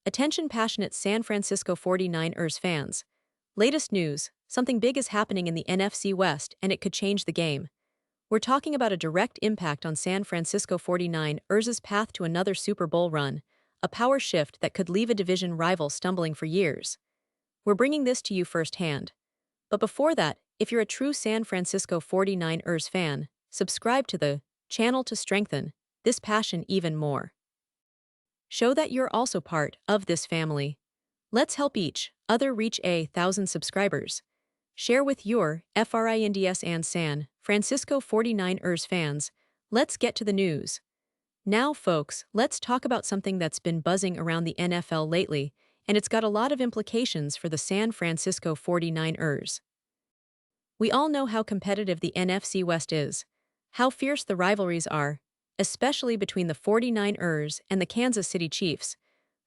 Attention passionate San Francisco 49ers fans. Latest news, something big is happening in the NFC West and it could change the game. We're talking about a direct impact on San Francisco 49ers' path to another Super Bowl run, a power shift that could leave a division rival stumbling for years. We're bringing this to you firsthand. But before that, if you're a true San Francisco 49ers fan, subscribe to the channel to strengthen this passion even more. Show that you're also part of this family. Let's help each other reach 1,000 subscribers. Share with your friends and San Francisco 49ers fans. Let's get to the news. Now, folks, let's talk about something that's been buzzing around the NFL lately, and it's got a lot of implications for the San Francisco 49ers. We all know how competitive the NFC West is, how fierce the rivalries are, especially between the 49ers and the Kansas City Chiefs,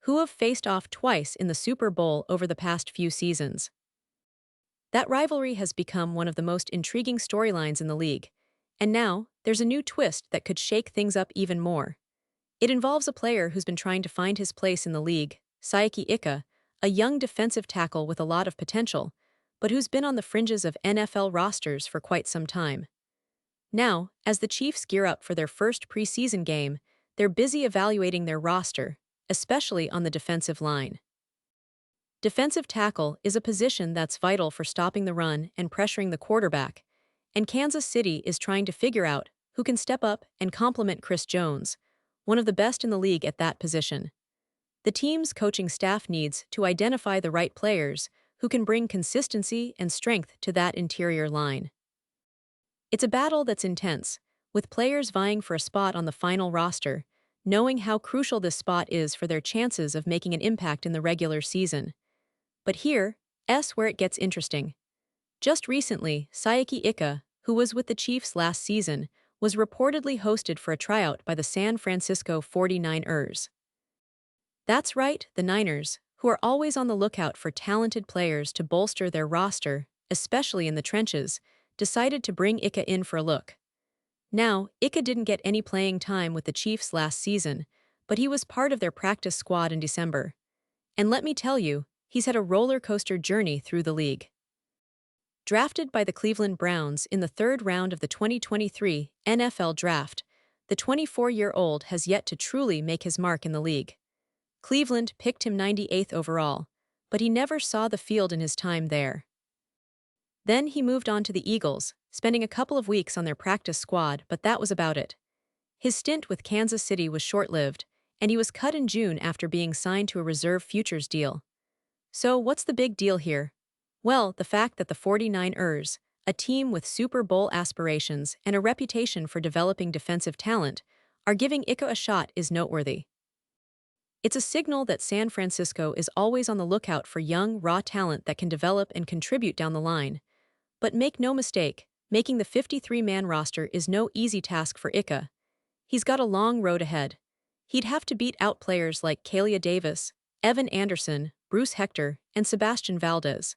who have faced off twice in the Super Bowl over the past few seasons. That rivalry has become one of the most intriguing storylines in the league, and now there's a new twist that could shake things up even more. It involves a player who's been trying to find his place in the league, Siaki Ika, a young defensive tackle with a lot of potential, but who's been on the fringes of NFL rosters for quite some time. Now, as the Chiefs gear up for their first preseason game, they're busy evaluating their roster, especially on the defensive line. Defensive tackle is a position that's vital for stopping the run and pressuring the quarterback, and Kansas City is trying to figure out who can step up and complement Chris Jones, one of the best in the league at that position. The team's coaching staff needs to identify the right players who can bring consistency and strength to that interior line. It's a battle that's intense, with players vying for a spot on the final roster, knowing how crucial this spot is for their chances of making an impact in the regular season. But here's where it gets interesting. Just recently, Siaki Ika, who was with the Chiefs last season, was reportedly hosted for a tryout by the San Francisco 49ers. That's right, the Niners, who are always on the lookout for talented players to bolster their roster, especially in the trenches, decided to bring Ika in for a look. Now, Ika didn't get any playing time with the Chiefs last season, but he was part of their practice squad in December. And let me tell you, he's had a roller coaster journey through the league. Drafted by the Cleveland Browns in the third round of the 2023 NFL Draft, the 24-year-old has yet to truly make his mark in the league. Cleveland picked him 98th overall, but he never saw the field in his time there. Then he moved on to the Eagles, spending a couple of weeks on their practice squad, but that was about it. His stint with Kansas City was short-lived, and he was cut in June after being signed to a reserve futures deal. So what's the big deal here? Well, the fact that the 49ers, a team with Super Bowl aspirations and a reputation for developing defensive talent, are giving Ika a shot is noteworthy. It's a signal that San Francisco is always on the lookout for young, raw talent that can develop and contribute down the line. But make no mistake, making the 53-man roster is no easy task for Ika. He's got a long road ahead. He'd have to beat out players like Kalia Davis, Evan Anderson, Bruce Hector, and Sebastian Valdez.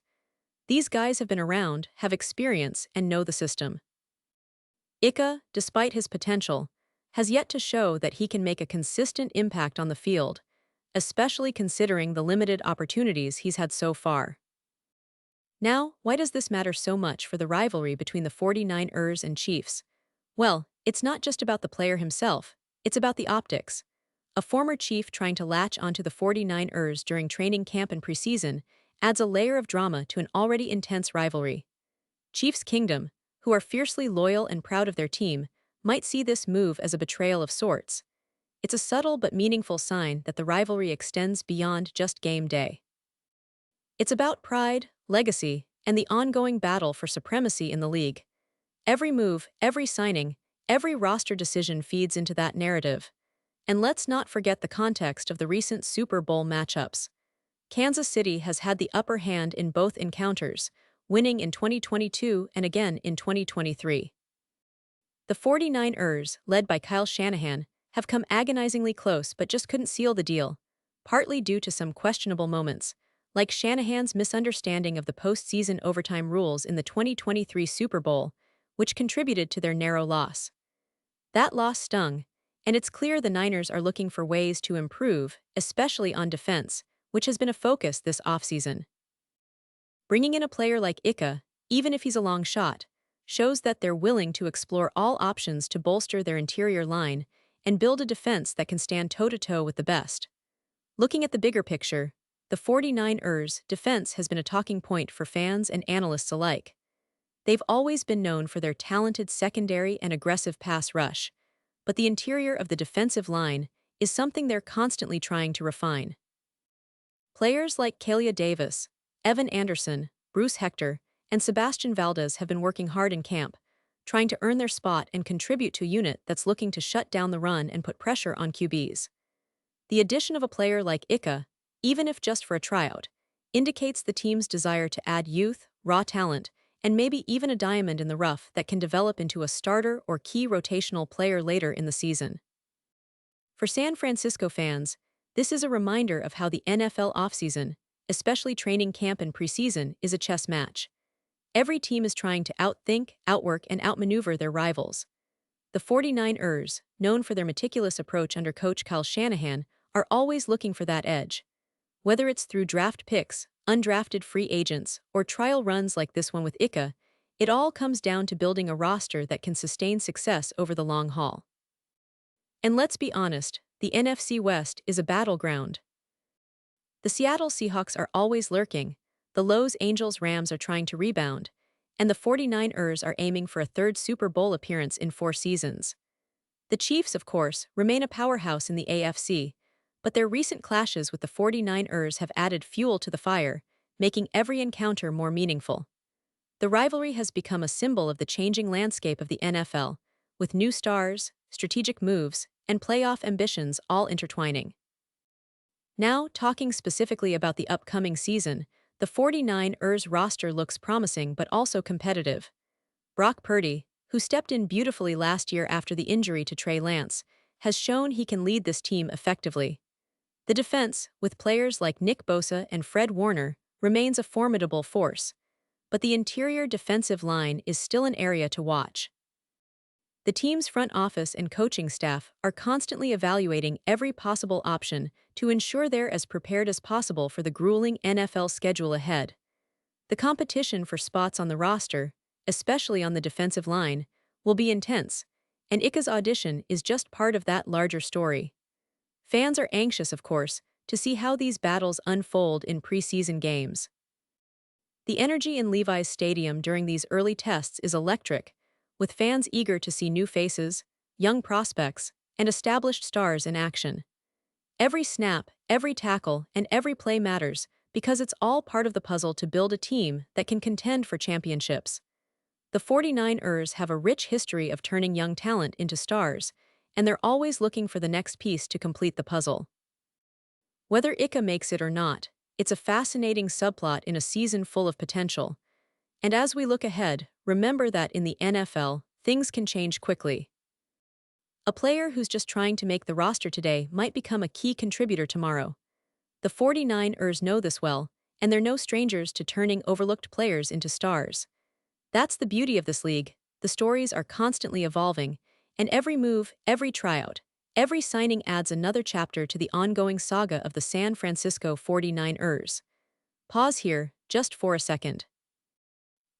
These guys have been around, have experience, and know the system. Ika, despite his potential, has yet to show that he can make a consistent impact on the field, especially considering the limited opportunities he's had so far. Now, why does this matter so much for the rivalry between the 49ers and Chiefs? Well, it's not just about the player himself, it's about the optics. A former Chief trying to latch onto the 49ers during training camp and preseason adds a layer of drama to an already intense rivalry. Chiefs Kingdom, who are fiercely loyal and proud of their team, might see this move as a betrayal of sorts. It's a subtle but meaningful sign that the rivalry extends beyond just game day. It's about pride, legacy, and the ongoing battle for supremacy in the league. Every move, every signing, every roster decision feeds into that narrative. And let's not forget the context of the recent Super Bowl matchups. Kansas City has had the upper hand in both encounters, winning in 2022 and again in 2023. The 49ers, led by Kyle Shanahan, have come agonizingly close but just couldn't seal the deal, partly due to some questionable moments, like Shanahan's misunderstanding of the postseason overtime rules in the 2023 Super Bowl, which contributed to their narrow loss. That loss stung, and it's clear the Niners are looking for ways to improve, especially on defense, which has been a focus this offseason. Bringing in a player like Ika, even if he's a long shot, shows that they're willing to explore all options to bolster their interior line and build a defense that can stand toe-to-toe with the best. Looking at the bigger picture, the 49ers defense has been a talking point for fans and analysts alike. They've always been known for their talented secondary and aggressive pass rush, but the interior of the defensive line is something they're constantly trying to refine. Players like Kalia Davis, Evan Anderson, Bruce Hector, and Sebastian Valdez have been working hard in camp, trying to earn their spot and contribute to a unit that's looking to shut down the run and put pressure on QBs. The addition of a player like Ika, even if just for a tryout, indicates the team's desire to add youth, raw talent, and maybe even a diamond in the rough that can develop into a starter or key rotational player later in the season. For San Francisco fans, this is a reminder of how the NFL offseason, especially training camp and preseason, is a chess match. Every team is trying to outthink, outwork, and outmaneuver their rivals. The 49ers, known for their meticulous approach under coach Kyle Shanahan, are always looking for that edge. Whether it's through draft picks, undrafted free agents, or trial runs like this one with Ika, it all comes down to building a roster that can sustain success over the long haul. And let's be honest, the NFC West is a battleground. The Seattle Seahawks are always lurking, the Los Angeles Rams are trying to rebound, and the 49ers are aiming for a third Super Bowl appearance in 4 seasons. The Chiefs, of course, remain a powerhouse in the AFC, but their recent clashes with the 49ers have added fuel to the fire, making every encounter more meaningful. The rivalry has become a symbol of the changing landscape of the NFL, with new stars, strategic moves, and playoff ambitions all intertwining. Now, talking specifically about the upcoming season, the 49ers roster looks promising but also competitive. Brock Purdy, who stepped in beautifully last year after the injury to Trey Lance, has shown he can lead this team effectively. The defense, with players like Nick Bosa and Fred Warner, remains a formidable force, but the interior defensive line is still an area to watch. The team's front office and coaching staff are constantly evaluating every possible option to ensure they're as prepared as possible for the grueling NFL schedule ahead. The competition for spots on the roster, especially on the defensive line, will be intense, and Ika's audition is just part of that larger story. Fans are anxious, of course, to see how these battles unfold in preseason games. The energy in Levi's Stadium during these early tests is electric, with fans eager to see new faces, young prospects, and established stars in action. Every snap, every tackle, and every play matters because it's all part of the puzzle to build a team that can contend for championships. The 49ers have a rich history of turning young talent into stars, and they're always looking for the next piece to complete the puzzle. Whether Ika makes it or not, it's a fascinating subplot in a season full of potential. And as we look ahead, remember that in the NFL, things can change quickly. A player who's just trying to make the roster today might become a key contributor tomorrow. The 49ers know this well, and they're no strangers to turning overlooked players into stars. That's the beauty of this league. The stories are constantly evolving, and every move, every tryout, every signing adds another chapter to the ongoing saga of the San Francisco 49ers. Pause here, just for a second.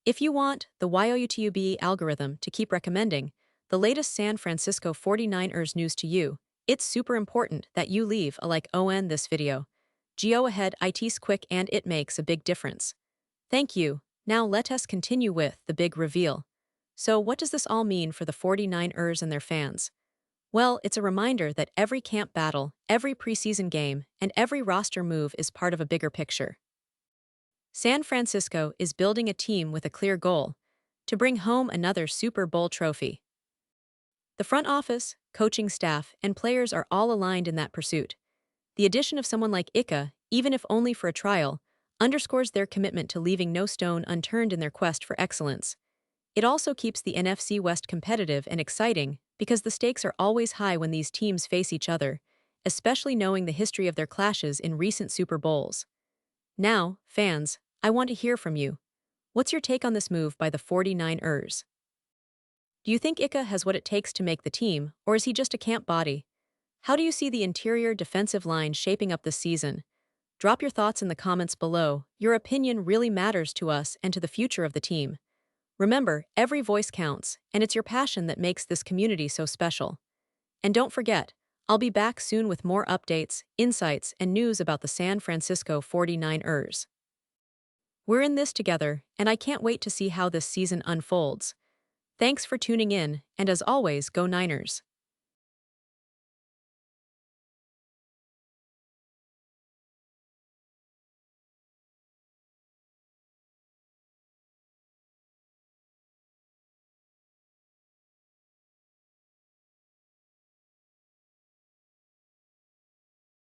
If you want the YouTube algorithm to keep recommending the latest San Francisco 49ers news to you, it's super important that you leave a like on this video. Go ahead, it's quick and it makes a big difference. Thank you. Now let us continue with the big reveal. So what does this all mean for the 49ers and their fans? Well, it's a reminder that every camp battle, every preseason game, and every roster move is part of a bigger picture. San Francisco is building a team with a clear goal: to bring home another Super Bowl trophy. The front office, coaching staff, and players are all aligned in that pursuit. The addition of someone like Ika, even if only for a trial, underscores their commitment to leaving no stone unturned in their quest for excellence. It also keeps the NFC West competitive and exciting because the stakes are always high when these teams face each other, especially knowing the history of their clashes in recent Super Bowls. Now, fans, I want to hear from you. What's your take on this move by the 49ers? Do you think Ika has what it takes to make the team, or is he just a camp body? How do you see the interior defensive line shaping up this season? Drop your thoughts in the comments below. Your opinion really matters to us and to the future of the team. Remember, every voice counts, and it's your passion that makes this community so special. And don't forget, I'll be back soon with more updates, insights, and news about the San Francisco 49ers. We're in this together, and I can't wait to see how this season unfolds. Thanks for tuning in, and as always, go Niners.